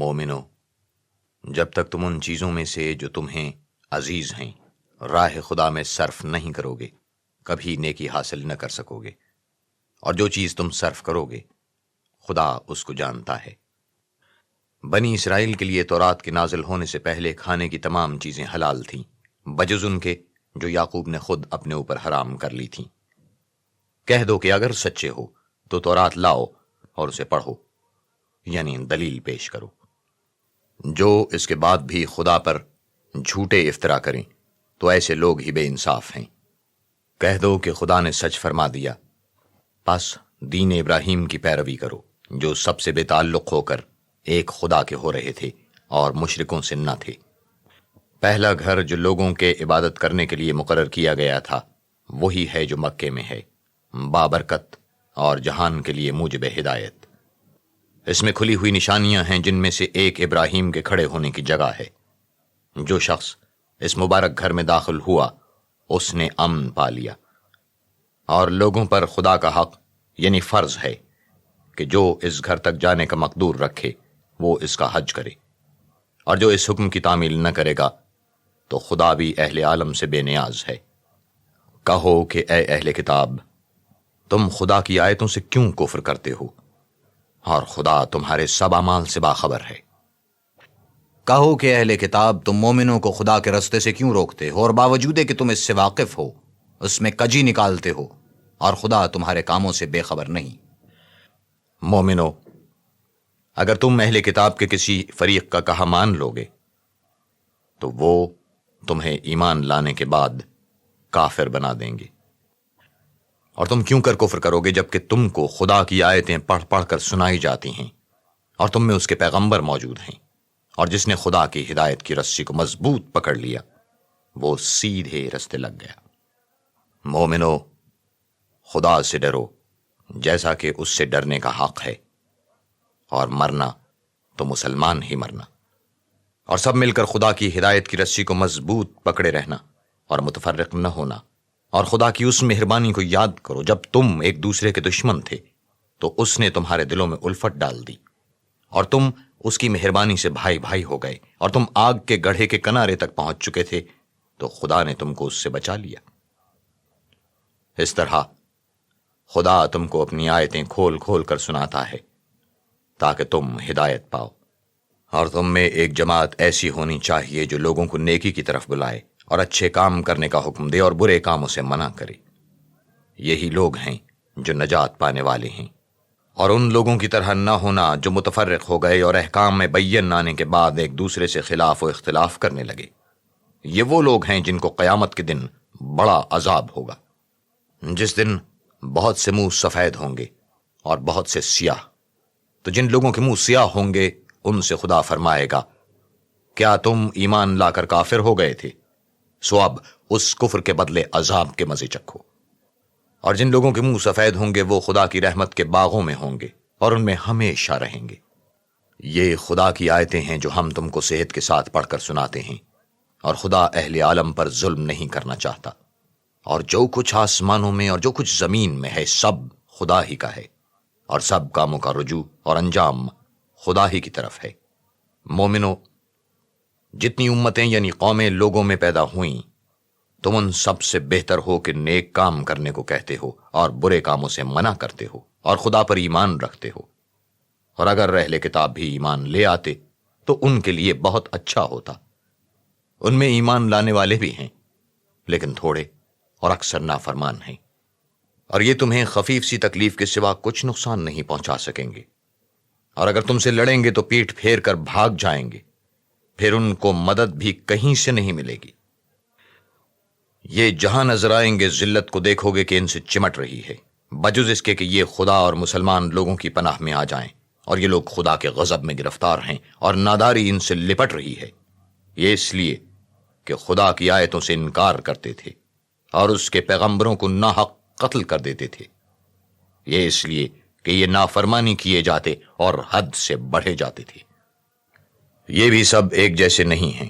مومنو، جب تک تم ان چیزوں میں سے جو تمہیں عزیز ہیں راہ خدا میں صرف نہیں کرو گے کبھی نیکی حاصل نہ کر سکو گے، اور جو چیز تم صرف کرو گے خدا اس کو جانتا ہے۔ بنی اسرائیل کے لیے تورات کے نازل ہونے سے پہلے کھانے کی تمام چیزیں حلال تھیں بجز ان کے جو یعقوب نے خود اپنے اوپر حرام کر لی تھیں۔ کہہ دو کہ اگر سچے ہو تو تورات لاؤ اور اسے پڑھو، یعنی دلیل پیش کرو۔ جو اس کے بعد بھی خدا پر جھوٹے افطرا کریں تو ایسے لوگ ہی بے انصاف ہیں۔ کہہ دو کہ خدا نے سچ فرما دیا، پس دین ابراہیم کی پیروی کرو جو سب سے بے تعلق ہو کر ایک خدا کے ہو رہے تھے اور مشرکوں سے نہ تھے۔ پہلا گھر جو لوگوں کے عبادت کرنے کے لیے مقرر کیا گیا تھا وہی ہے جو مکے میں ہے، بابرکت اور جہان کے لیے موجب ہدایت۔ اس میں کھلی ہوئی نشانیاں ہیں جن میں سے ایک ابراہیم کے کھڑے ہونے کی جگہ ہے۔ جو شخص اس مبارک گھر میں داخل ہوا اس نے امن پا لیا، اور لوگوں پر خدا کا حق یعنی فرض ہے کہ جو اس گھر تک جانے کا مقدور رکھے وہ اس کا حج کرے، اور جو اس حکم کی تعمیل نہ کرے گا تو خدا بھی اہل عالم سے بے نیاز ہے۔ کہو کہ اے اہل کتاب، تم خدا کی آیتوں سے کیوں کفر کرتے ہو، اور خدا تمہارے سب اعمال سے باخبر ہے۔ کہو کہ اہل کتاب، تم مومنوں کو خدا کے رستے سے کیوں روکتے ہو، اور باوجود کہ تم اس سے واقف ہو اس میں کجی نکالتے ہو، اور خدا تمہارے کاموں سے بے خبر نہیں۔ مومنو، اگر تم اہل کتاب کے کسی فریق کا کہا مان لوگے تو وہ تمہیں ایمان لانے کے بعد کافر بنا دیں گے، اور تم کیوں کر کفر کرو گے جبکہ تم کو خدا کی آیتیں پڑھ پڑھ کر سنائی جاتی ہیں اور تم میں اس کے پیغمبر موجود ہیں، اور جس نے خدا کی ہدایت کی رسی کو مضبوط پکڑ لیا وہ سیدھے رستے لگ گیا۔ مومنو، خدا سے ڈرو جیسا کہ اس سے ڈرنے کا حق ہے، اور مرنا تو مسلمان ہی مرنا، اور سب مل کر خدا کی ہدایت کی رسی کو مضبوط پکڑے رہنا اور متفرق نہ ہونا، اور خدا کی اس مہربانی کو یاد کرو جب تم ایک دوسرے کے دشمن تھے تو اس نے تمہارے دلوں میں الفت ڈال دی، اور تم اس کی مہربانی سے بھائی بھائی ہو گئے، اور تم آگ کے گڑھے کے کنارے تک پہنچ چکے تھے تو خدا نے تم کو اس سے بچا لیا۔ اس طرح خدا تم کو اپنی آیتیں کھول کھول کر سناتا ہے تاکہ تم ہدایت پاؤ، اور تم میں ایک جماعت ایسی ہونی چاہیے جو لوگوں کو نیکی کی طرف بلائے اور اچھے کام کرنے کا حکم دے اور برے کاموں سے منع کرے۔ یہی لوگ ہیں جو نجات پانے والے ہیں، اور ان لوگوں کی طرح نہ ہونا جو متفرق ہو گئے اور احکام میں بین آنے کے بعد ایک دوسرے سے خلاف و اختلاف کرنے لگے۔ یہ وہ لوگ ہیں جن کو قیامت کے دن بڑا عذاب ہوگا، جس دن بہت سے منہ سفید ہوں گے اور بہت سے سیاہ۔ تو جن لوگوں کے منہ سیاہ ہوں گے ان سے خدا فرمائے گا، کیا تم ایمان لا کر کافر ہو گئے تھے؟ سو اب اس کفر کے بدلے عذاب کے مزے چکھو۔ اور جن لوگوں کے منہ سفید ہوں گے وہ خدا کی رحمت کے باغوں میں ہوں گے اور ان میں ہمیشہ رہیں گے۔ یہ خدا کی آیتیں ہیں جو ہم تم کو صحت کے ساتھ پڑھ کر سناتے ہیں، اور خدا اہل عالم پر ظلم نہیں کرنا چاہتا، اور جو کچھ آسمانوں میں اور جو کچھ زمین میں ہے سب خدا ہی کا ہے، اور سب کاموں کا رجوع اور انجام خدا ہی کی طرف ہے۔ مومنو، جتنی امتیں یعنی قومیں لوگوں میں پیدا ہوئیں تم ان سب سے بہتر ہو کہ نیک کام کرنے کو کہتے ہو اور برے کاموں سے منع کرتے ہو اور خدا پر ایمان رکھتے ہو۔ اور اگر اہل کتاب بھی ایمان لے آتے تو ان کے لیے بہت اچھا ہوتا۔ ان میں ایمان لانے والے بھی ہیں لیکن تھوڑے اور اکثر نافرمان ہیں، اور یہ تمہیں خفیف سی تکلیف کے سوا کچھ نقصان نہیں پہنچا سکیں گے، اور اگر تم سے لڑیں گے تو پیٹ پھیر کر بھاگ جائیں گے، پھر ان کو مدد بھی کہیں سے نہیں ملے گی۔ یہ جہاں نظر آئیں گے ذلت کو دیکھو گے کہ ان سے چمٹ رہی ہے، بجز اس کے کہ یہ خدا اور مسلمان لوگوں کی پناہ میں آ جائیں، اور یہ لوگ خدا کے غضب میں گرفتار ہیں اور ناداری ان سے لپٹ رہی ہے۔ یہ اس لیے کہ خدا کی آیتوں سے انکار کرتے تھے اور اس کے پیغمبروں کو ناحق قتل کر دیتے تھے۔ یہ اس لیے کہ یہ نافرمانی کیے جاتے اور حد سے بڑھے جاتے تھے۔ یہ بھی سب ایک جیسے نہیں ہیں۔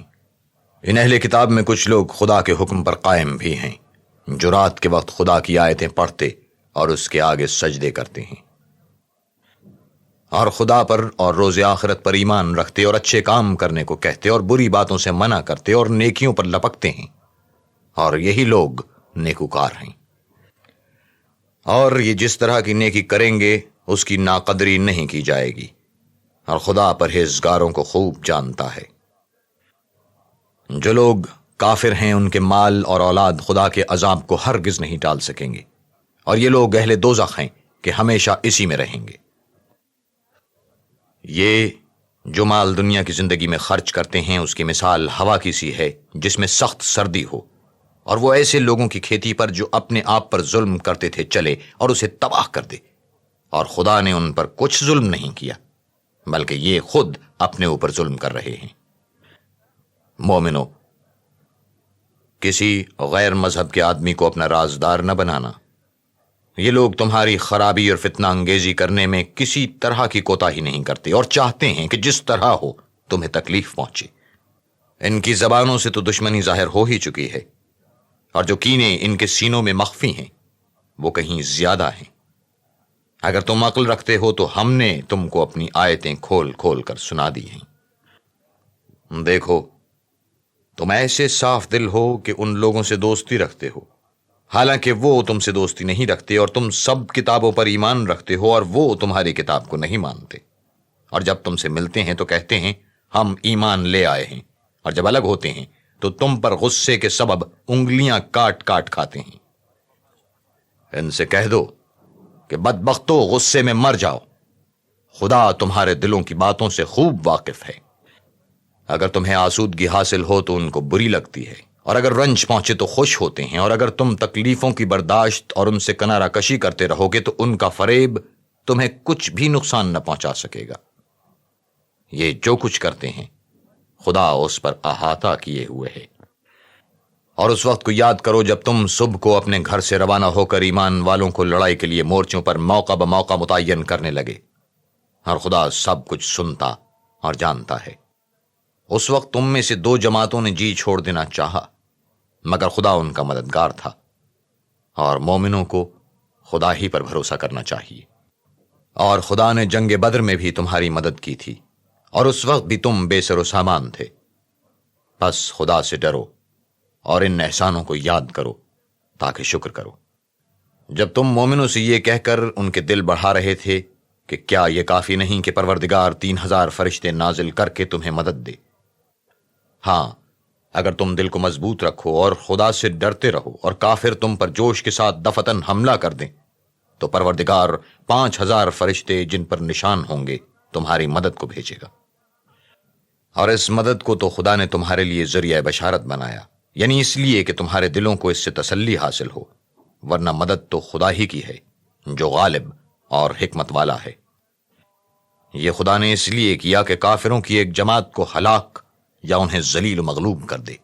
ان اہل کتاب میں کچھ لوگ خدا کے حکم پر قائم بھی ہیں، جو رات کے وقت خدا کی آیتیں پڑھتے اور اس کے آگے سجدے کرتے ہیں، اور خدا پر اور روز آخرت پر ایمان رکھتے اور اچھے کام کرنے کو کہتے اور بری باتوں سے منع کرتے اور نیکیوں پر لپکتے ہیں، اور یہی لوگ نیکوکار ہیں۔ اور یہ جس طرح کی نیکی کریں گے اس کی ناقدری نہیں کی جائے گی، اور خدا پرہیزگاروں کو خوب جانتا ہے۔ جو لوگ کافر ہیں ان کے مال اور اولاد خدا کے عذاب کو ہرگز نہیں ٹال سکیں گے، اور یہ لوگ اہل دوزخ ہیں کہ ہمیشہ اسی میں رہیں گے۔ یہ جو مال دنیا کی زندگی میں خرچ کرتے ہیں اس کی مثال ہوا کی سی ہے جس میں سخت سردی ہو، اور وہ ایسے لوگوں کی کھیتی پر جو اپنے آپ پر ظلم کرتے تھے چلے اور اسے تباہ کر دے، اور خدا نے ان پر کچھ ظلم نہیں کیا بلکہ یہ خود اپنے اوپر ظلم کر رہے ہیں۔ مومنو، کسی غیر مذہب کے آدمی کو اپنا رازدار نہ بنانا۔ یہ لوگ تمہاری خرابی اور فتنہ انگیزی کرنے میں کسی طرح کی کوتاہی نہیں کرتے اور چاہتے ہیں کہ جس طرح ہو تمہیں تکلیف پہنچے۔ ان کی زبانوں سے تو دشمنی ظاہر ہو ہی چکی ہے، اور جو کینے ان کے سینوں میں مخفی ہیں وہ کہیں زیادہ ہیں۔ اگر تم عقل رکھتے ہو تو ہم نے تم کو اپنی آیتیں کھول کھول کر سنا دی ہیں۔ دیکھو، تم ایسے صاف دل ہو کہ ان لوگوں سے دوستی رکھتے ہو، حالانکہ وہ تم سے دوستی نہیں رکھتے، اور تم سب کتابوں پر ایمان رکھتے ہو اور وہ تمہاری کتاب کو نہیں مانتے، اور جب تم سے ملتے ہیں تو کہتے ہیں ہم ایمان لے آئے ہیں، اور جب الگ ہوتے ہیں تو تم پر غصے کے سبب انگلیاں کاٹ کاٹ کھاتے ہیں۔ ان سے کہہ دو کہ بدبختو غصے میں مر جاؤ، خدا تمہارے دلوں کی باتوں سے خوب واقف ہے۔ اگر تمہیں آسودگی حاصل ہو تو ان کو بری لگتی ہے، اور اگر رنج پہنچے تو خوش ہوتے ہیں، اور اگر تم تکلیفوں کی برداشت اور ان سے کنارہ کشی کرتے رہو گے تو ان کا فریب تمہیں کچھ بھی نقصان نہ پہنچا سکے گا۔ یہ جو کچھ کرتے ہیں خدا اس پر احاطہ کیے ہوئے ہے۔ اور اس وقت کو یاد کرو جب تم صبح کو اپنے گھر سے روانہ ہو کر ایمان والوں کو لڑائی کے لیے مورچوں پر موقع بموقع متعین کرنے لگے، اور خدا سب کچھ سنتا اور جانتا ہے۔ اس وقت تم میں سے دو جماعتوں نے جی چھوڑ دینا چاہا، مگر خدا ان کا مددگار تھا، اور مومنوں کو خدا ہی پر بھروسہ کرنا چاہیے۔ اور خدا نے جنگ بدر میں بھی تمہاری مدد کی تھی، اور اس وقت بھی تم بے سر و سامان تھے۔ بس خدا سے ڈرو اور ان احسانوں کو یاد کرو تاکہ شکر کرو۔ جب تم مومنوں سے یہ کہہ کر ان کے دل بڑھا رہے تھے کہ کیا یہ کافی نہیں کہ پروردگار 3000 فرشتے نازل کر کے تمہیں مدد دے؟ ہاں، اگر تم دل کو مضبوط رکھو اور خدا سے ڈرتے رہو اور کافر تم پر جوش کے ساتھ دفتن حملہ کر دیں تو پروردگار 5000 فرشتے جن پر نشان ہوں گے تمہاری مدد کو بھیجے گا۔ اور اس مدد کو تو خدا نے تمہارے لیے ذریعہ بشارت بنایا، یعنی اس لیے کہ تمہارے دلوں کو اس سے تسلی حاصل ہو، ورنہ مدد تو خدا ہی کی ہے جو غالب اور حکمت والا ہے۔ یہ خدا نے اس لیے کیا کہ کافروں کی ایک جماعت کو ہلاک یا انہیں ذلیل و مغلوب کر دے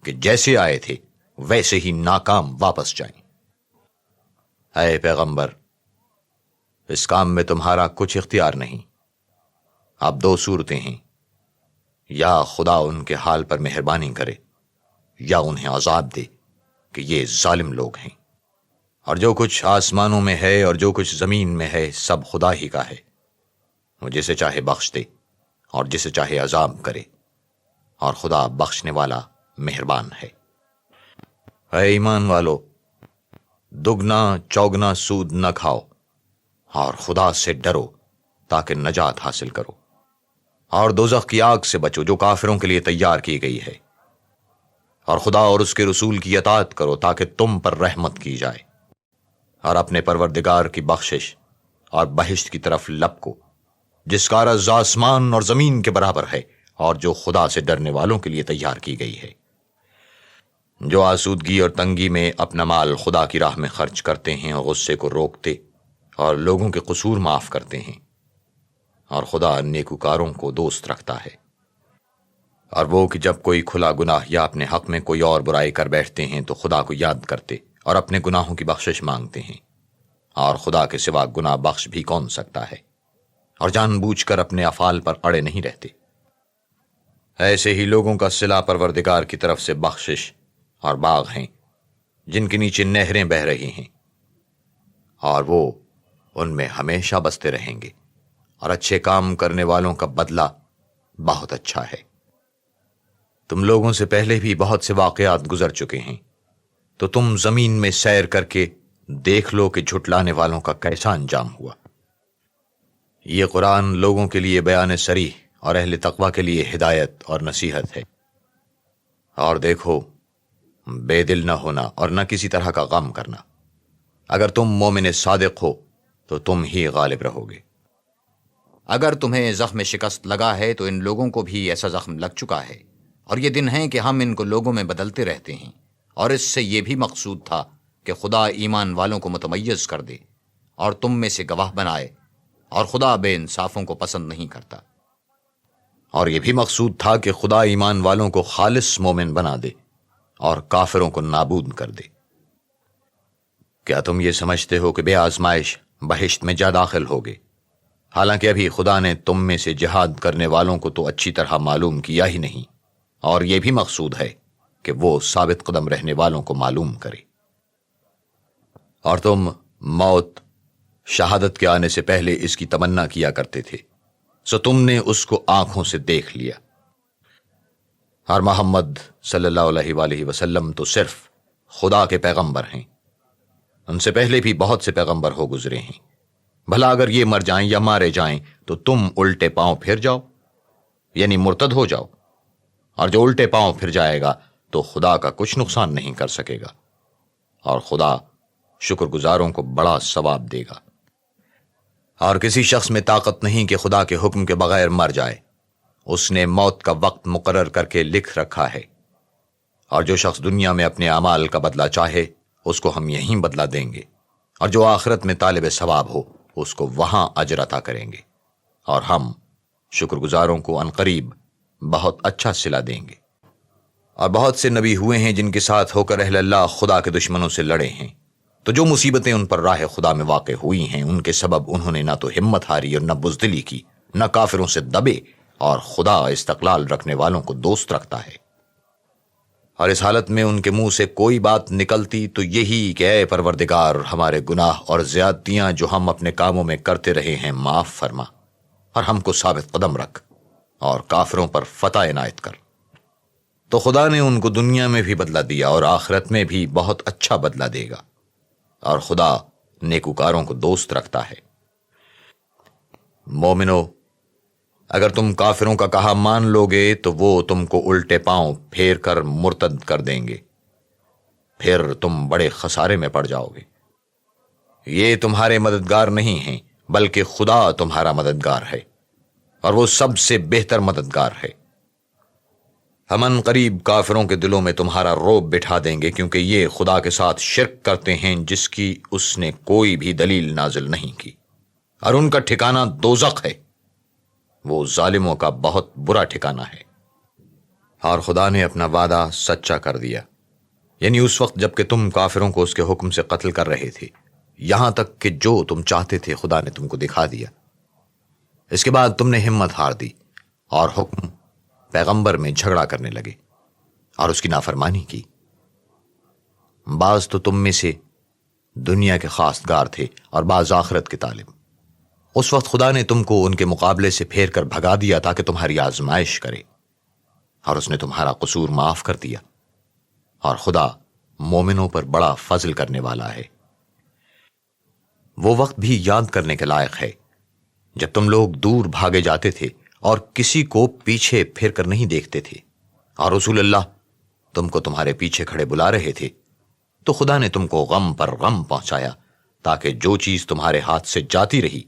کہ جیسے آئے تھے ویسے ہی ناکام واپس جائیں۔ اے پیغمبر، اس کام میں تمہارا کچھ اختیار نہیں۔ اب دو صورتیں ہیں، یا خدا ان کے حال پر مہربانی کرے یا انہیں عذاب دے کہ یہ ظالم لوگ ہیں۔ اور جو کچھ آسمانوں میں ہے اور جو کچھ زمین میں ہے سب خدا ہی کا ہے، وہ جسے چاہے بخش دے اور جسے چاہے عذاب کرے، اور خدا بخشنے والا مہربان ہے۔ اے ایمان والو، دگنا چوگنا سود نہ کھاؤ اور خدا سے ڈرو تاکہ نجات حاصل کرو، اور دوزخ کی آگ سے بچو جو کافروں کے لیے تیار کی گئی ہے، اور خدا اور اس کے رسول کی اطاعت کرو تاکہ تم پر رحمت کی جائے، اور اپنے پروردگار کی بخشش اور بہشت کی طرف لپکو جس کا عرض آسمان اور زمین کے برابر ہے، اور جو خدا سے ڈرنے والوں کے لیے تیار کی گئی ہے۔ جو آسودگی اور تنگی میں اپنا مال خدا کی راہ میں خرچ کرتے ہیں اور غصے کو روکتے اور لوگوں کے قصور معاف کرتے ہیں، اور خدا نیکوکاروں کو دوست رکھتا ہے۔ اور وہ کہ جب کوئی کھلا گناہ یا اپنے حق میں کوئی اور برائی کر بیٹھتے ہیں تو خدا کو یاد کرتے اور اپنے گناہوں کی بخشش مانگتے ہیں، اور خدا کے سوا گناہ بخش بھی کون سکتا ہے، اور جان بوجھ کر اپنے افعال پر اڑے نہیں رہتے۔ ایسے ہی لوگوں کا صلہ پروردگار کی طرف سے بخشش اور باغ ہیں جن کے نیچے نہریں بہہ رہی ہیں، اور وہ ان میں ہمیشہ بستے رہیں گے، اور اچھے کام کرنے والوں کا بدلہ بہت اچھا ہے۔ تم لوگوں سے پہلے بھی بہت سے واقعات گزر چکے ہیں، تو تم زمین میں سیر کر کے دیکھ لو کہ جھٹلانے والوں کا کیسا انجام ہوا۔ یہ قرآن لوگوں کے لیے بیان صریح اور اہل تقوی کے لیے ہدایت اور نصیحت ہے۔ اور دیکھو، بے دل نہ ہونا اور نہ کسی طرح کا غم کرنا۔ اگر تم مومن صادق ہو تو تم ہی غالب رہو گے۔ اگر تمہیں زخم شکست لگا ہے تو ان لوگوں کو بھی ایسا زخم لگ چکا ہے، اور یہ دن ہیں کہ ہم ان کو لوگوں میں بدلتے رہتے ہیں، اور اس سے یہ بھی مقصود تھا کہ خدا ایمان والوں کو متمیز کر دے اور تم میں سے گواہ بنائے، اور خدا بے انصافوں کو پسند نہیں کرتا۔ اور یہ بھی مقصود تھا کہ خدا ایمان والوں کو خالص مومن بنا دے اور کافروں کو نابود کر دے۔ کیا تم یہ سمجھتے ہو کہ بے آزمائش بہشت میں جا داخل ہوگے، حالانکہ ابھی خدا نے تم میں سے جہاد کرنے والوں کو تو اچھی طرح معلوم کیا ہی نہیں، اور یہ بھی مقصود ہے کہ وہ ثابت قدم رہنے والوں کو معلوم کرے۔ اور تم موت، شہادت کے آنے سے پہلے اس کی تمنا کیا کرتے تھے، سو تم نے اس کو آنکھوں سے دیکھ لیا۔ اور محمد صلی اللہ علیہ وآلہ وسلم تو صرف خدا کے پیغمبر ہیں، ان سے پہلے بھی بہت سے پیغمبر ہو گزرے ہیں۔ بھلا اگر یہ مر جائیں یا مارے جائیں تو تم الٹے پاؤں پھر جاؤ، یعنی مرتد ہو جاؤ، اور جو الٹے پاؤں پھر جائے گا تو خدا کا کچھ نقصان نہیں کر سکے گا، اور خدا شکر گزاروں کو بڑا ثواب دے گا۔ اور کسی شخص میں طاقت نہیں کہ خدا کے حکم کے بغیر مر جائے، اس نے موت کا وقت مقرر کر کے لکھ رکھا ہے، اور جو شخص دنیا میں اپنے اعمال کا بدلہ چاہے اس کو ہم یہیں بدلہ دیں گے، اور جو آخرت میں طالب ثواب ہو اس کو وہاں اجر عطا کریں گے، اور ہم شکر گزاروں کو عنقریب بہت اچھا صلہ دیں گے۔ اور بہت سے نبی ہوئے ہیں جن کے ساتھ ہو کر اہل اللہ خدا کے دشمنوں سے لڑے ہیں، تو جو مصیبتیں ان پر راہ خدا میں واقع ہوئی ہیں ان کے سبب انہوں نے نہ تو ہمت ہاری اور نہ بزدلی کی، نہ کافروں سے دبے، اور خدا استقلال رکھنے والوں کو دوست رکھتا ہے۔ اور اس حالت میں ان کے منہ سے کوئی بات نکلتی تو یہی کہ اے پروردگار، ہمارے گناہ اور زیادتیاں جو ہم اپنے کاموں میں کرتے رہے ہیں معاف فرما، اور ہم کو ثابت قدم رکھ، اور کافروں پر فتح عنایت کر۔ تو خدا نے ان کو دنیا میں بھی بدلہ دیا اور آخرت میں بھی بہت اچھا بدلہ دے گا، اور خدا نیکوکاروں کو دوست رکھتا ہے۔ مومنو، اگر تم کافروں کا کہا مان لوگے تو وہ تم کو الٹے پاؤں پھیر کر مرتد کر دیں گے، پھر تم بڑے خسارے میں پڑ جاؤ گے۔ یہ تمہارے مددگار نہیں ہیں بلکہ خدا تمہارا مددگار ہے، اور وہ سب سے بہتر مددگار ہے۔ ہم ان قریب کافروں کے دلوں میں تمہارا رعب بٹھا دیں گے، کیونکہ یہ خدا کے ساتھ شرک کرتے ہیں جس کی اس نے کوئی بھی دلیل نازل نہیں کی، اور ان کا ٹھکانہ دوزخ ہے، وہ ظالموں کا بہت برا ٹھکانہ ہے۔ اور خدا نے اپنا وعدہ سچا کر دیا، یعنی اس وقت جب کہ تم کافروں کو اس کے حکم سے قتل کر رہے تھے، یہاں تک کہ جو تم چاہتے تھے خدا نے تم کو دکھا دیا۔ اس کے بعد تم نے ہمت ہار دی اور حکم پیغمبر میں جھگڑا کرنے لگے اور اس کی نافرمانی کی۔ بعض تو تم میں سے دنیا کے خواستگار تھے اور بعض آخرت کے طالب۔ اس وقت خدا نے تم کو ان کے مقابلے سے پھیر کر بھگا دیا تاکہ تمہاری آزمائش کرے، اور اس نے تمہارا قصور معاف کر دیا، اور خدا مومنوں پر بڑا فضل کرنے والا ہے۔ وہ وقت بھی یاد کرنے کے لائق ہے جب تم لوگ دور بھاگے جاتے تھے اور کسی کو پیچھے پھر کر نہیں دیکھتے تھے، اور رسول اللہ تم کو تمہارے پیچھے کھڑے بلا رہے تھے، تو خدا نے تم کو غم پر غم پہنچایا تاکہ جو چیز تمہارے ہاتھ سے جاتی رہی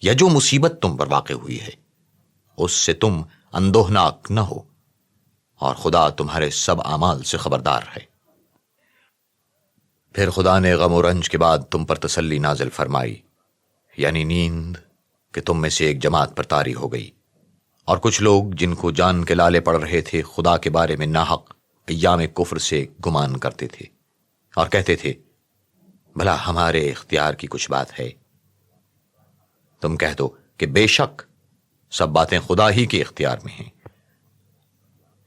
یا جو مصیبت تم پر واقع ہوئی ہے اس سے تم اندوہناک نہ ہو، اور خدا تمہارے سب اعمال سے خبردار ہے۔ پھر خدا نے غم و رنج کے بعد تم پر تسلی نازل فرمائی، یعنی نیند، کہ تم میں سے ایک جماعت پر طاری ہو گئی، اور کچھ لوگ جن کو جان کے لالے پڑ رہے تھے خدا کے بارے میں ناحق ایام کفر سے گمان کرتے تھے اور کہتے تھے بھلا ہمارے اختیار کی کچھ بات ہے؟ تم کہہ دو کہ بے شک سب باتیں خدا ہی کے اختیار میں ہیں۔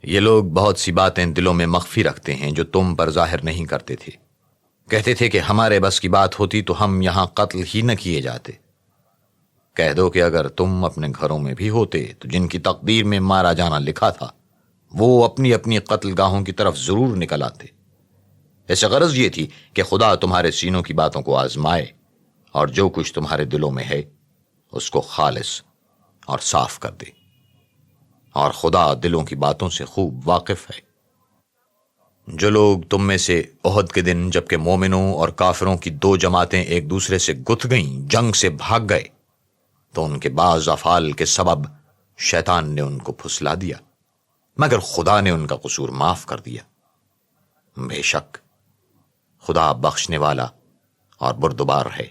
یہ لوگ بہت سی باتیں دلوں میں مخفی رکھتے ہیں جو تم پر ظاہر نہیں کرتے تھے۔ کہتے تھے کہ ہمارے بس کی بات ہوتی تو ہم یہاں قتل ہی نہ کیے جاتے، کہہ دو کہ اگر تم اپنے گھروں میں بھی ہوتے تو جن کی تقدیر میں مارا جانا لکھا تھا وہ اپنی اپنی قتل گاہوں کی طرف ضرور نکل آتے۔ ایسے غرض یہ تھی کہ خدا تمہارے سینوں کی باتوں کو آزمائے اور جو کچھ تمہارے دلوں میں ہے اس کو خالص اور صاف کر دے، اور خدا دلوں کی باتوں سے خوب واقف ہے۔ جو لوگ تم میں سے احد کے دن جبکہ مومنوں اور کافروں کی دو جماعتیں ایک دوسرے سے گتھ گئیں، جنگ سے بھاگ گئے، تو ان کے بعض افعال کے سبب شیطان نے ان کو پھسلا دیا، مگر خدا نے ان کا قصور معاف کر دیا۔ بے شک خدا بخشنے والا اور بردبار ہے۔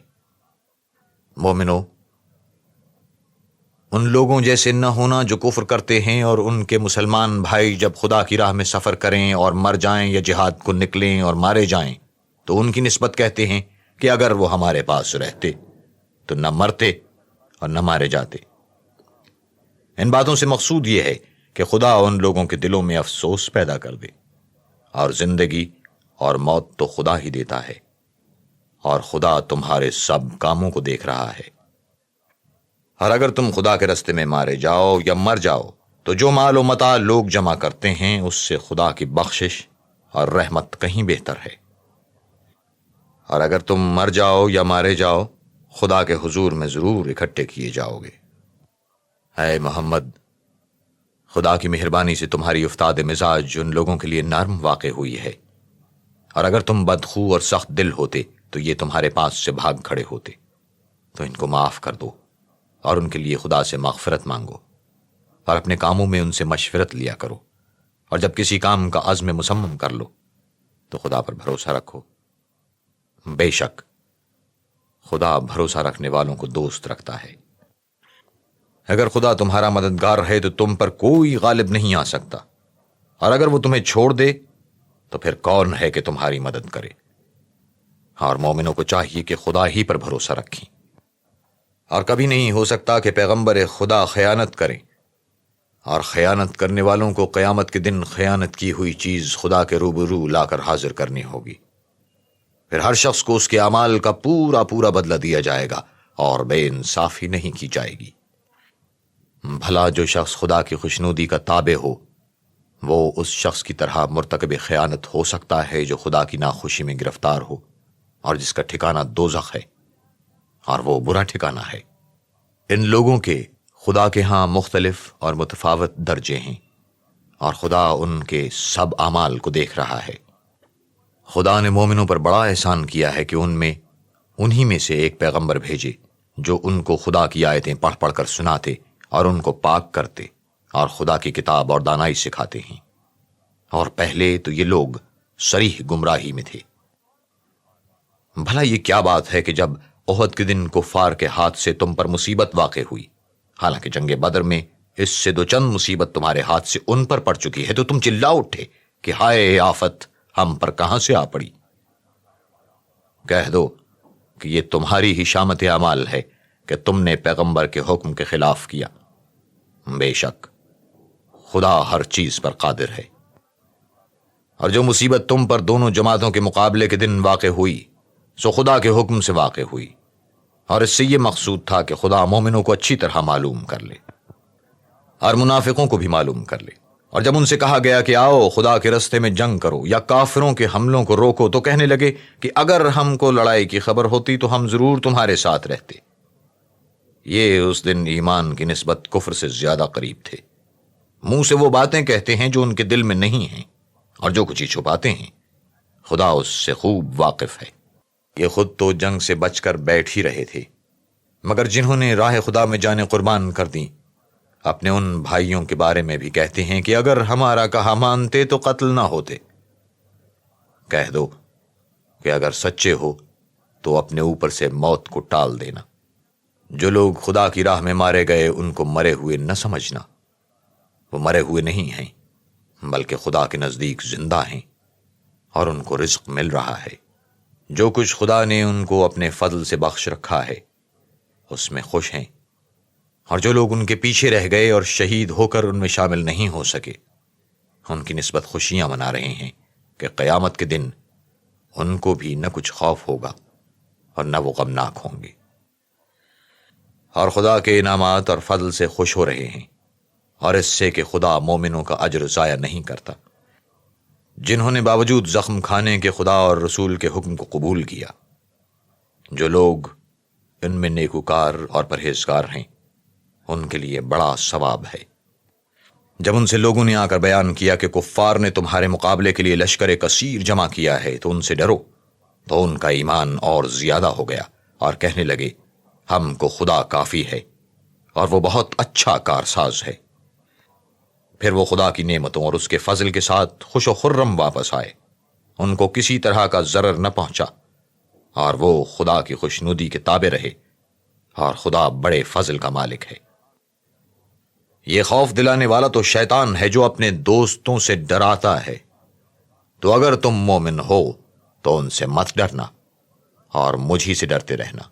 مومنو، ان لوگوں جیسے نہ ہونا جو کفر کرتے ہیں اور ان کے مسلمان بھائی جب خدا کی راہ میں سفر کریں اور مر جائیں یا جہاد کو نکلیں اور مارے جائیں تو ان کی نسبت کہتے ہیں کہ اگر وہ ہمارے پاس رہتے تو نہ مرتے اور نہ مارے جاتے۔ ان باتوں سے مقصود یہ ہے کہ خدا ان لوگوں کے دلوں میں افسوس پیدا کر دے، اور زندگی اور موت تو خدا ہی دیتا ہے، اور خدا تمہارے سب کاموں کو دیکھ رہا ہے۔ اور اگر تم خدا کے رستے میں مارے جاؤ یا مر جاؤ تو جو مال و متاع لوگ جمع کرتے ہیں اس سے خدا کی بخشش اور رحمت کہیں بہتر ہے۔ اور اگر تم مر جاؤ یا مارے جاؤ خدا کے حضور میں ضرور اکٹھے کیے جاؤ گے۔ اے محمد، خدا کی مہربانی سے تمہاری افتاد مزاج ان لوگوں کے لیے نرم واقع ہوئی ہے، اور اگر تم بدخو اور سخت دل ہوتے تو یہ تمہارے پاس سے بھاگ کھڑے ہوتے۔ تو ان کو معاف کر دو اور ان کے لیے خدا سے مغفرت مانگو، اور اپنے کاموں میں ان سے مشورت لیا کرو، اور جب کسی کام کا عزم مصمم کر لو تو خدا پر بھروسہ رکھو۔ بے شک خدا بھروسہ رکھنے والوں کو دوست رکھتا ہے۔ اگر خدا تمہارا مددگار ہے تو تم پر کوئی غالب نہیں آ سکتا، اور اگر وہ تمہیں چھوڑ دے تو پھر کون ہے کہ تمہاری مدد کرے؟ اور مومنوں کو چاہیے کہ خدا ہی پر بھروسہ رکھیں، اور کبھی نہیں ہو سکتا کہ پیغمبر خدا خیانت کریں، اور خیانت کرنے والوں کو قیامت کے دن خیانت کی ہوئی چیز خدا کے روبرو لا کر حاضر کرنی ہوگی۔ پھر ہر شخص کو اس کے اعمال کا پورا پورا بدلہ دیا جائے گا، اور بے انصافی نہیں کی جائے گی۔ بھلا جو شخص خدا کی خوشنودی کا تابع ہو وہ اس شخص کی طرح مرتکب خیانت ہو سکتا ہے جو خدا کی ناخوشی میں گرفتار ہو اور جس کا ٹھکانہ دوزخ ہے، اور وہ برا ٹھکانہ ہے۔ ان لوگوں کے خدا کے ہاں مختلف اور متفاوت درجے ہیں، اور خدا ان کے سب اعمال کو دیکھ رہا ہے۔ خدا نے مومنوں پر بڑا احسان کیا ہے کہ انہی میں سے ایک پیغمبر بھیجے جو ان کو خدا کی آیتیں پڑھ پڑھ کر سناتے اور ان کو پاک کرتے اور خدا کی کتاب اور دانائی سکھاتے ہیں، اور پہلے تو یہ لوگ صریح گمراہی میں تھے۔ بھلا یہ کیا بات ہے کہ جب احد کے دن کفار کے ہاتھ سے تم پر مصیبت واقع ہوئی، حالانکہ جنگ بدر میں اس سے دو چند مصیبت تمہارے ہاتھ سے ان پر پڑ چکی ہے، تو تم چلا اٹھے کہ ہائے آفت ہم پر کہاں سے آ پڑی؟ کہہ دو کہ یہ تمہاری ہی شامت اعمال ہے کہ تم نے پیغمبر کے حکم کے خلاف کیا۔ بے شک خدا ہر چیز پر قادر ہے۔ اور جو مصیبت تم پر دونوں جماعتوں کے مقابلے کے دن واقع ہوئی سو خدا کے حکم سے واقع ہوئی، اور اس سے یہ مقصود تھا کہ خدا مومنوں کو اچھی طرح معلوم کر لے اور منافقوں کو بھی معلوم کر لے۔ اور جب ان سے کہا گیا کہ آؤ خدا کے رستے میں جنگ کرو یا کافروں کے حملوں کو روکو تو کہنے لگے کہ اگر ہم کو لڑائی کی خبر ہوتی تو ہم ضرور تمہارے ساتھ رہتے۔ یہ اس دن ایمان کی نسبت کفر سے زیادہ قریب تھے۔ منہ سے وہ باتیں کہتے ہیں جو ان کے دل میں نہیں ہیں، اور جو کچھ ہی چھپاتے ہیں خدا اس سے خوب واقف ہے۔ یہ خود تو جنگ سے بچ کر بیٹھ ہی رہے تھے، مگر جنہوں نے راہ خدا میں جانیں قربان کر دیں اپنے ان بھائیوں کے بارے میں بھی کہتے ہیں کہ اگر ہمارا کہا مانتے تو قتل نہ ہوتے۔ کہہ دو کہ اگر سچے ہو تو اپنے اوپر سے موت کو ٹال دینا۔ جو لوگ خدا کی راہ میں مارے گئے ان کو مرے ہوئے نہ سمجھنا، وہ مرے ہوئے نہیں ہیں بلکہ خدا کے نزدیک زندہ ہیں، اور ان کو رزق مل رہا ہے۔ جو کچھ خدا نے ان کو اپنے فضل سے بخش رکھا ہے اس میں خوش ہیں، اور جو لوگ ان کے پیچھے رہ گئے اور شہید ہو کر ان میں شامل نہیں ہو سکے ان کی نسبت خوشیاں منا رہے ہیں کہ قیامت کے دن ان کو بھی نہ کچھ خوف ہوگا اور نہ وہ غمناک ہوں گے۔ اور خدا کے انعامات اور فضل سے خوش ہو رہے ہیں، اور اس سے کہ خدا مومنوں کا اجر ضائع نہیں کرتا، جنہوں نے باوجود زخم کھانے کے خدا اور رسول کے حکم کو قبول کیا۔ جو لوگ ان میں نیکوکار اور پرہیزگار ہیں ان کے لیے بڑا ثواب ہے۔ جب ان سے لوگوں نے آ کر بیان کیا کہ کفار نے تمہارے مقابلے کے لیے لشکر کثیر جمع کیا ہے تو ان سے ڈرو، تو ان کا ایمان اور زیادہ ہو گیا اور کہنے لگے ہم کو خدا کافی ہے اور وہ بہت اچھا کارساز ہے۔ پھر وہ خدا کی نعمتوں اور اس کے فضل کے ساتھ خوش و خرم واپس آئے، ان کو کسی طرح کا ضرر نہ پہنچا، اور وہ خدا کی خوشنودی کے تابع رہے، اور خدا بڑے فضل کا مالک ہے۔ یہ خوف دلانے والا تو شیطان ہے جو اپنے دوستوں سے ڈراتا ہے، تو اگر تم مومن ہو تو ان سے مت ڈرنا اور مجھ ہی سے ڈرتے رہنا۔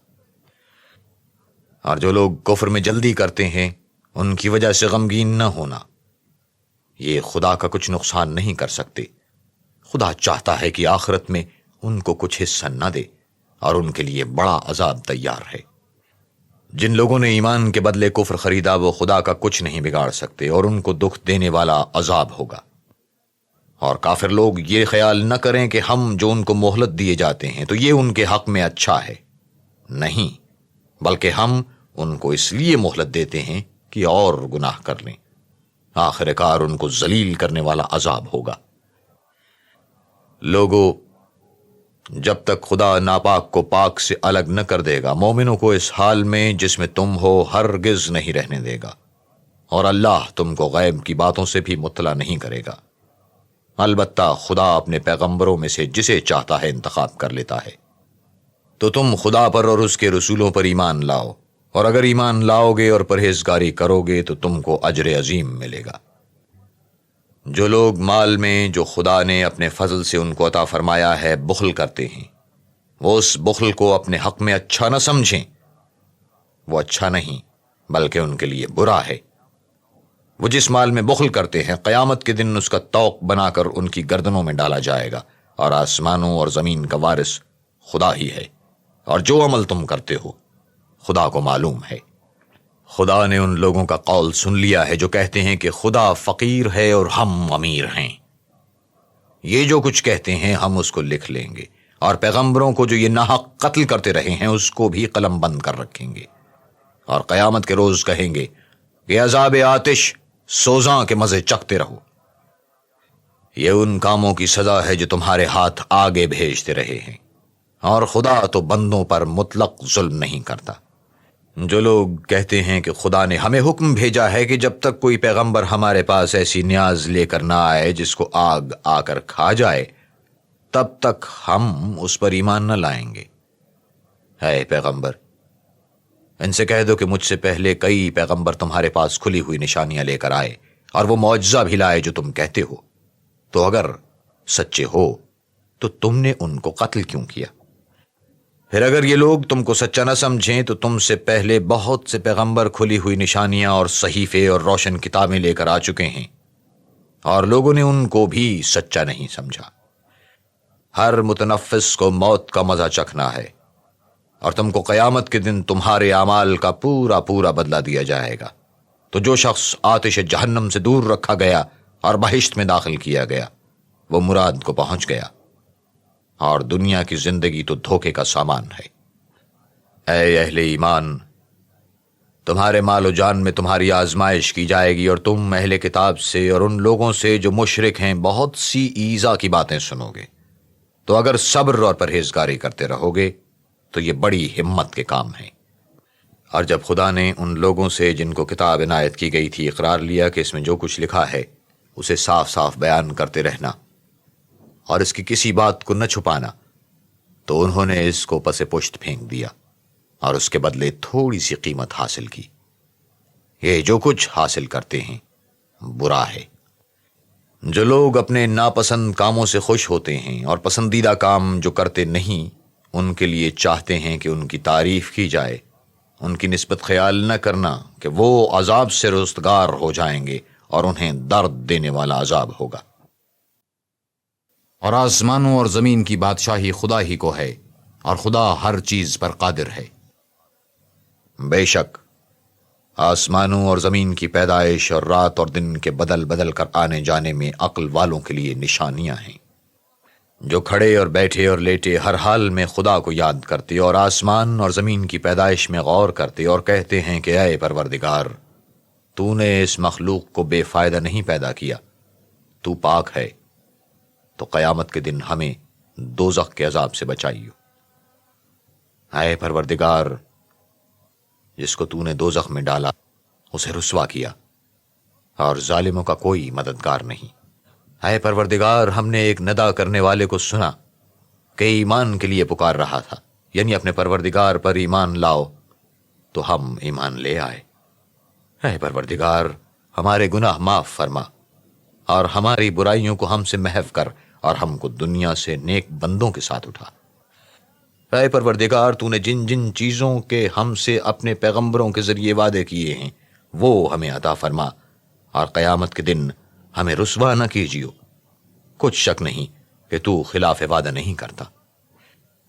اور جو لوگ کفر میں جلدی کرتے ہیں ان کی وجہ سے غمگین نہ ہونا، یہ خدا کا کچھ نقصان نہیں کر سکتے۔ خدا چاہتا ہے کہ آخرت میں ان کو کچھ حصہ نہ دے، اور ان کے لیے بڑا عذاب تیار ہے۔ جن لوگوں نے ایمان کے بدلے کفر خریدا وہ خدا کا کچھ نہیں بگاڑ سکتے، اور ان کو دکھ دینے والا عذاب ہوگا۔ اور کافر لوگ یہ خیال نہ کریں کہ ہم جو ان کو مہلت دیے جاتے ہیں تو یہ ان کے حق میں اچھا ہے، نہیں، بلکہ ہم ان کو اس لیے مہلت دیتے ہیں کہ اور گناہ کر لیں، آخر کار ان کو ذلیل کرنے والا عذاب ہوگا۔ لوگو، جب تک خدا ناپاک کو پاک سے الگ نہ کر دے گا مومنوں کو اس حال میں جس میں تم ہو ہرگز نہیں رہنے دے گا، اور اللہ تم کو غیب کی باتوں سے بھی مطلع نہیں کرے گا۔ البتہ خدا اپنے پیغمبروں میں سے جسے چاہتا ہے انتخاب کر لیتا ہے۔ تو تم خدا پر اور اس کے رسولوں پر ایمان لاؤ، اور اگر ایمان لاؤ گے اور پرہیزگاری کرو گے تو تم کو اجر عظیم ملے گا۔ جو لوگ مال میں جو خدا نے اپنے فضل سے ان کو عطا فرمایا ہے بخل کرتے ہیں، وہ اس بخل کو اپنے حق میں اچھا نہ سمجھیں، وہ اچھا نہیں بلکہ ان کے لیے برا ہے۔ وہ جس مال میں بخل کرتے ہیں قیامت کے دن اس کا طوق بنا کر ان کی گردنوں میں ڈالا جائے گا، اور آسمانوں اور زمین کا وارث خدا ہی ہے، اور جو عمل تم کرتے ہو خدا کو معلوم ہے۔ خدا نے ان لوگوں کا قول سن لیا ہے جو کہتے ہیں کہ خدا فقیر ہے اور ہم امیر ہیں۔ یہ جو کچھ کہتے ہیں ہم اس کو لکھ لیں گے، اور پیغمبروں کو جو یہ ناحق قتل کرتے رہے ہیں اس کو بھی قلم بند کر رکھیں گے، اور قیامت کے روز کہیں گے کہ عذاب آتش سوزاں کے مزے چکھتے رہو۔ یہ ان کاموں کی سزا ہے جو تمہارے ہاتھ آگے بھیجتے رہے ہیں، اور خدا تو بندوں پر مطلق ظلم نہیں کرتا۔ جو لوگ کہتے ہیں کہ خدا نے ہمیں حکم بھیجا ہے کہ جب تک کوئی پیغمبر ہمارے پاس ایسی نیاز لے کر نہ آئے جس کو آگ آ کر کھا جائے تب تک ہم اس پر ایمان نہ لائیں گے۔ اے پیغمبر، ان سے کہہ دو کہ مجھ سے پہلے کئی پیغمبر تمہارے پاس کھلی ہوئی نشانیاں لے کر آئے اور وہ معجزہ بھی لائے جو تم کہتے ہو، تو اگر سچے ہو تو تم نے ان کو قتل کیوں کیا؟ پھر اگر یہ لوگ تم کو سچا نہ سمجھیں تو تم سے پہلے بہت سے پیغمبر کھلی ہوئی نشانیاں اور صحیفے اور روشن کتابیں لے کر آ چکے ہیں، اور لوگوں نے ان کو بھی سچا نہیں سمجھا۔ ہر متنفس کو موت کا مزہ چکھنا ہے، اور تم کو قیامت کے دن تمہارے اعمال کا پورا پورا بدلہ دیا جائے گا۔ تو جو شخص آتش جہنم سے دور رکھا گیا اور بہشت میں داخل کیا گیا وہ مراد کو پہنچ گیا، اور دنیا کی زندگی تو دھوکے کا سامان ہے۔ اے اہل ایمان، تمہارے مال و جان میں تمہاری آزمائش کی جائے گی، اور تم اہل کتاب سے اور ان لوگوں سے جو مشرک ہیں بہت سی ایذا کی باتیں سنو گے، تو اگر صبر اور پرہیزگاری کرتے رہو گے تو یہ بڑی ہمت کے کام ہیں۔ اور جب خدا نے ان لوگوں سے جن کو کتاب عنایت کی گئی تھی اقرار لیا کہ اس میں جو کچھ لکھا ہے اسے صاف صاف بیان کرتے رہنا اور اس کی کسی بات کو نہ چھپانا، تو انہوں نے اس کو پس پشت پھینک دیا اور اس کے بدلے تھوڑی سی قیمت حاصل کی۔ یہ جو کچھ حاصل کرتے ہیں برا ہے۔ جو لوگ اپنے ناپسند کاموں سے خوش ہوتے ہیں اور پسندیدہ کام جو کرتے نہیں ان کے لیے چاہتے ہیں کہ ان کی تعریف کی جائے، ان کی نسبت خیال نہ کرنا کہ وہ عذاب سے رستگار ہو جائیں گے اور انہیں درد دینے والا عذاب ہوگا۔ اور آسمانوں اور زمین کی بادشاہی خدا ہی کو ہے، اور خدا ہر چیز پر قادر ہے۔ بے شک آسمانوں اور زمین کی پیدائش اور رات اور دن کے بدل بدل کر آنے جانے میں عقل والوں کے لیے نشانیاں ہیں، جو کھڑے اور بیٹھے اور لیٹے ہر حال میں خدا کو یاد کرتے اور آسمان اور زمین کی پیدائش میں غور کرتے اور کہتے ہیں کہ اے پروردگار، تو نے اس مخلوق کو بے فائدہ نہیں پیدا کیا، تو پاک ہے، تو قیامت کے دن ہمیں دوزخ کے عذاب سے بچائیو۔ اے پروردگار، جس کو تو نے دوزخ میں ڈالا اسے رسوا کیا، اور ظالموں کا کوئی مددگار نہیں۔ اے پروردگار، ہم نے ایک ندا کرنے والے کو سنا کہ ایمان کے لیے پکار رہا تھا، یعنی اپنے پروردگار پر ایمان لاؤ، تو ہم ایمان لے آئے۔ اے پروردگار، ہمارے گناہ معاف فرما اور ہماری برائیوں کو ہم سے محو کر اور ہم کو دنیا سے نیک بندوں کے ساتھ اٹھا۔ اے پروردگار، تو نے جن جن چیزوں کے ہم سے اپنے پیغمبروں کے ذریعے وعدے کیے ہیں وہ ہمیں عطا فرما، اور قیامت کے دن ہمیں رسوا نہ کیجیو۔ کچھ شک نہیں کہ تو خلاف وعدہ نہیں کرتا۔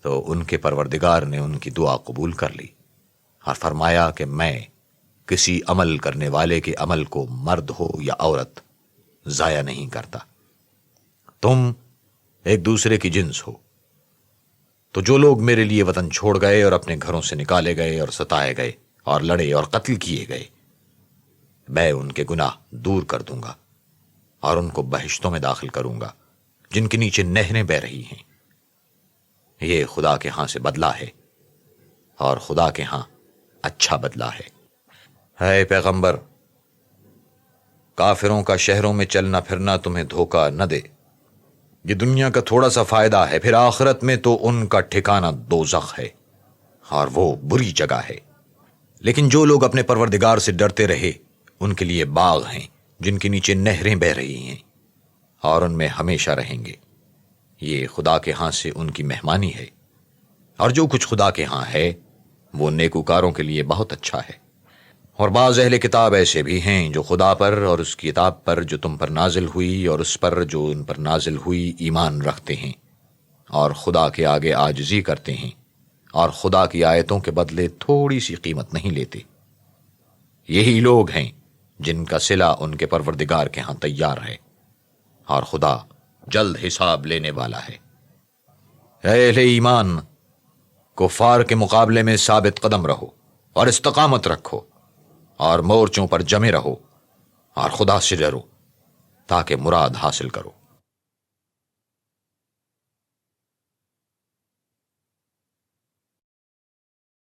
تو ان کے پروردگار نے ان کی دعا قبول کر لی اور فرمایا کہ میں کسی عمل کرنے والے کے عمل کو مرد ہو یا عورت ضائع نہیں کرتا۔ تم ایک دوسرے کی جنس ہو، تو جو لوگ میرے لیے وطن چھوڑ گئے اور اپنے گھروں سے نکالے گئے اور ستائے گئے اور لڑے اور قتل کیے گئے، میں ان کے گناہ دور کر دوں گا اور ان کو بہشتوں میں داخل کروں گا جن کے نیچے نہریں بہ رہی ہیں۔ یہ خدا کے ہاں سے بدلہ ہے، اور خدا کے ہاں اچھا بدلہ ہے۔ اے پیغمبر، کافروں کا شہروں میں چلنا پھرنا تمہیں دھوکہ نہ دے۔ یہ دنیا کا تھوڑا سا فائدہ ہے، پھر آخرت میں تو ان کا ٹھکانہ دوزخ ہے، اور وہ بری جگہ ہے۔ لیکن جو لوگ اپنے پروردگار سے ڈرتے رہے ان کے لیے باغ ہیں جن کے نیچے نہریں بہ رہی ہیں، اور ان میں ہمیشہ رہیں گے۔ یہ خدا کے ہاں سے ان کی مہمانی ہے، اور جو کچھ خدا کے ہاں ہے وہ نیکوکاروں کے لیے بہت اچھا ہے۔ اور بعض اہل کتاب ایسے بھی ہیں جو خدا پر اور اس کی کتاب پر جو تم پر نازل ہوئی اور اس پر جو ان پر نازل ہوئی ایمان رکھتے ہیں، اور خدا کے آگے عاجزی کرتے ہیں، اور خدا کی آیتوں کے بدلے تھوڑی سی قیمت نہیں لیتے۔ یہی لوگ ہیں جن کا صلہ ان کے پروردگار کے ہاں تیار ہے، اور خدا جلد حساب لینے والا ہے۔ اے اہل ایمان، کفار کے مقابلے میں ثابت قدم رہو اور استقامت رکھو، اور مورچوں پر جمے رہو، اور خدا سے ڈرو تاکہ مراد حاصل کرو۔